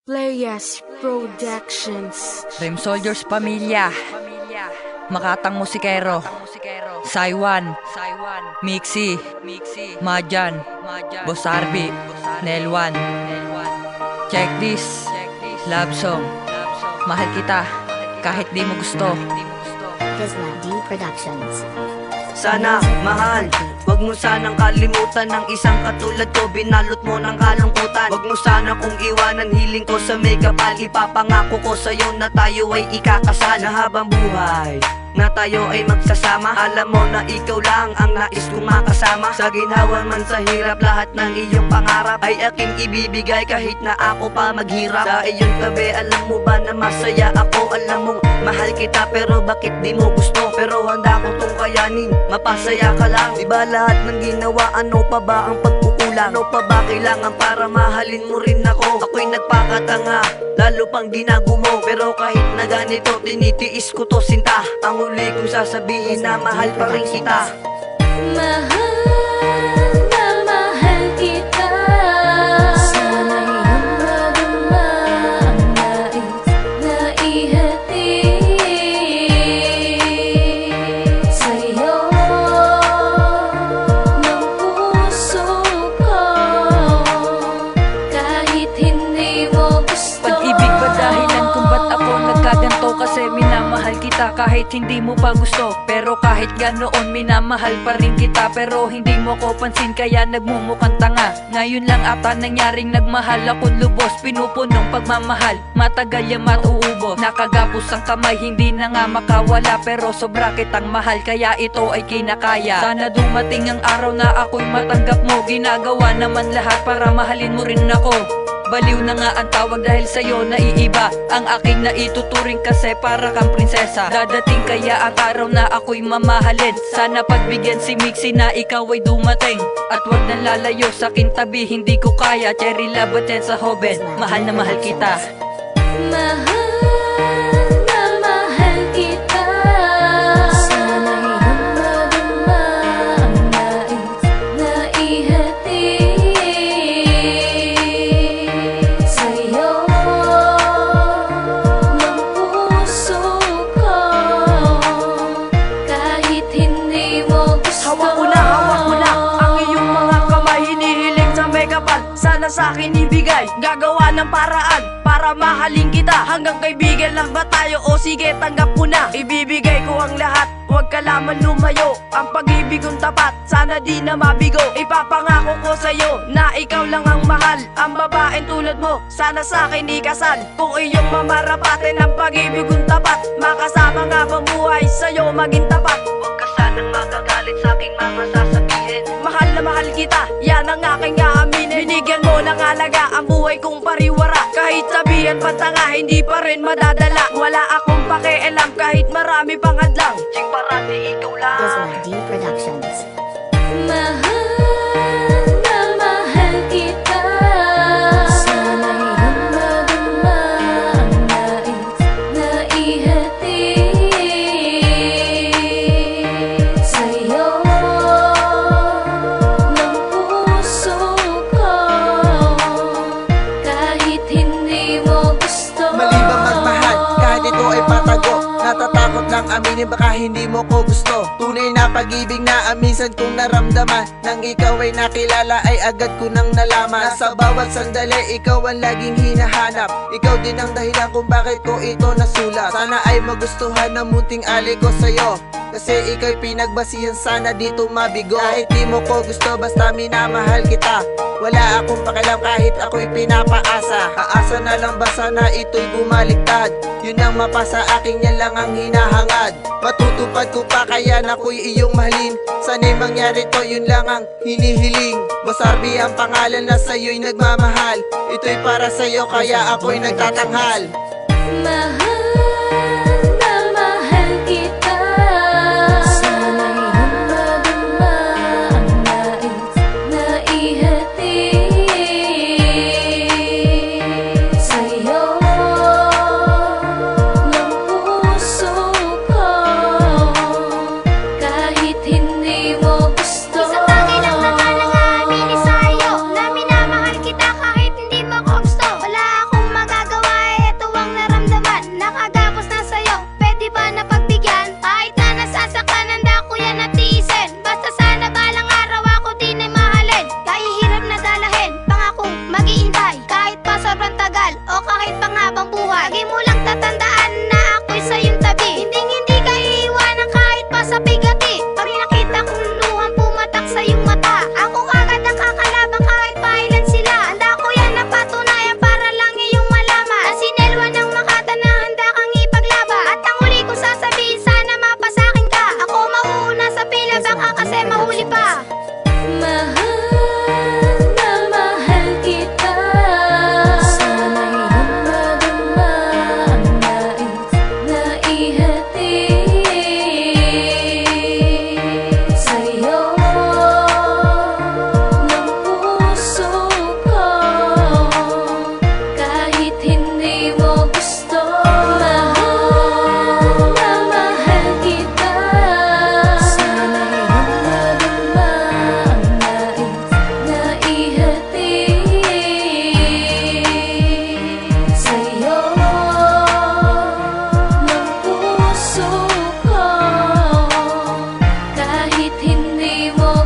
Playas Productions. Rem Soldiers Pamilya, Makatang Musikero, Saiwan, Mixi, Majan, Boss Arby, Nelwan. Check this, love song, mahal kita kahit di mo gusto. Gizla D Productions. Sana mahal, wag mo sanang kalimutan ng isang katulad ko. Binalot mo ng kalungkutan. Wag mo sana kung iwanan, hiling ko sa may kapal. Ipapangako ko sa'yo na tayo ay ikakasal na habang buhay, na tayo ay magsasama. Alam mo na ikaw lang ang nais kong makasama. Sa ginhawa man sa hirap, lahat ng iyong pangarap ay aking ibibigay kahit na ako pa maghirap. Sa iyong tabi, alam mo ba na masaya ako? Alam mong mahal kita pero bakit di mo gusto? Pero handa ko tong kayanin, mapasaya ka lang. Diba lahat ng ginawa, ano pa ba ang pagkukulang? Ano pa ba kailangan para mahalin mo rin ako? Ako'y nagpakatanga, lalo pang ginago mo. Pero kahit na ganito, tinitiis ko to sinta. Ang huli kong sasabihin na mahal pa rin kita. Mahal na mahal kita. Sana'y madama ang nais na ihatid sa'yo ng puso ko, kahit hindi mo gusto. Pag-ibig ba dahilan kung ba't ako nagkaganto? Kasi minamahal kita kahit hindi mo pa gusto. Pero kahit ganoon, minamahal pa rin kita. Pero hindi mo ko pansin kaya nagmumukhang tanga. Ngayon lang ata nangyaring nagmahal akong lubos. Pinupunong pagmamahal, matagal yung matuubos. Nakagapos ang kamay, hindi na nga makawala. Pero sobra kitang mahal kaya ito ay kinakaya. Sana dumating ang araw na ako'y matanggap mo. Ginagawa naman lahat para mahalin mo rin ako. Baliw na nga ang tawag dahil sa'yo naiiba ang aking naituturing kasi para kang prinsesa. Dadating kaya ang araw na ako'y mamahalin. Sana pagbigyan si Mixi na ikaw ay dumating. At wag nang lalayo sa aking tabi, hindi ko kaya. Cherry love at yan sa hoben, mahal na mahal kita. Mahal na mahal kita. Sana'y madama ang nais na ihatid sa'yo ng puso ko, kahit hindi mo gusto. Hawak ko na ang iyong mga kamay. Hinihiling sa may kapal, sana sa'kin ibigay. Gagawa ng paraan para mahalin kita. Hanggang kaibigan lang ba tayo? O sige, tanggap ko na. Ibibigay ko ang lahat, huwag ka lamang lumayo. Ang pag-ibig kong tapat, sana di na mabigo. Ipapangako ko sa'yo na ikaw lang ang mahal. Ang babaeng tulad mo, sana sa'kin ikasal. Kung iyong mamarapatin ang pag-ibig kong tapat, makasama nga bang buhay sa'yo maging tapat. Huwag ka sanang magagalit sa'king mga sasabihin. Mahal na mahal kita, yan ang aking aaminin. Binigyan mo ng alaga ang buhay kong pariwara. Kahit sabihan pa tanga, hindi pa rin madadala. Wala akong pakialam kahit marami pang hadlang. Ching parati ikaw lang. Gizla D Productions. Mahal na mahal kita. Sana'y madama ang nais na ihatid sa'yo ng puso ko, kahit hindi mo gusto. Mali ba magmahal kahit ito ay patago? Natatakot lang aminin baka hindi mo ko gusto. Tunay na pag-ibig na minsan kong naramdaman. Nang ikaw ay nakilala ay agad ko nang nalaman. Sa bawat sandali ikaw ang laging hinahanap. Ikaw din ang dahilan kung bakit ko ito nasulat. Sana ay magustuhan ng munting alay ko sa'yo, kasi ikaw'y pinagbasihan, sana dito mabigo. Kahit di mo ko gusto basta minamahal kita. Wala akong pakialam kahit ako'y pinapaasa. Aasa na lang ba sana ito'y bumaliktad? Yun ang mapasa akin, yan lang ang hinahangad. Matutupad ko pa kaya na ako'y iyong mahalin. Sana'y mangyari to, yun lang ang hinihiling. Boss Arby ang pangalan na sa'yo'y nagmamahal. Ito'y para sa'yo kaya ako'y nagtatanghal. Mahal na mahal kita. Sana'y madama ang nais na ihatid sa'yo ng puso ko, kahit hindi mo gusto. Isang bagay lang naman ang aminin sa'yo, na minamahal kita kahit hindi mo ko gusto. Wala akong magagawa. matagal o kahit panghabang buhay. Lagi mo lang tatandaan na ako'y sa iyong tabi. Hindi ka iiwanan kahit pa sa bigati. Pag nakita kong luhang pumatak sa iyong mata, ako agad ang kakalaban kahit pa ilan sila. Handa ko yan na patunayan para lang iyong malaman na sinelwa ng Makata na handa kang ipaglaban. At ang huli kong sasabihin, sana mapasakin ka. Ako mauuna sa pila, baka kasi mahuli pa. Mahal na mahal kita. Sana'y humadama ang nais na ihatid sa'yo ng puso ko. Kahit hindi mo gusto, mahal na mahal kita. Sana'y humadama ang nais na ihatid sa'yo ng puso ko. Kahit hindi mo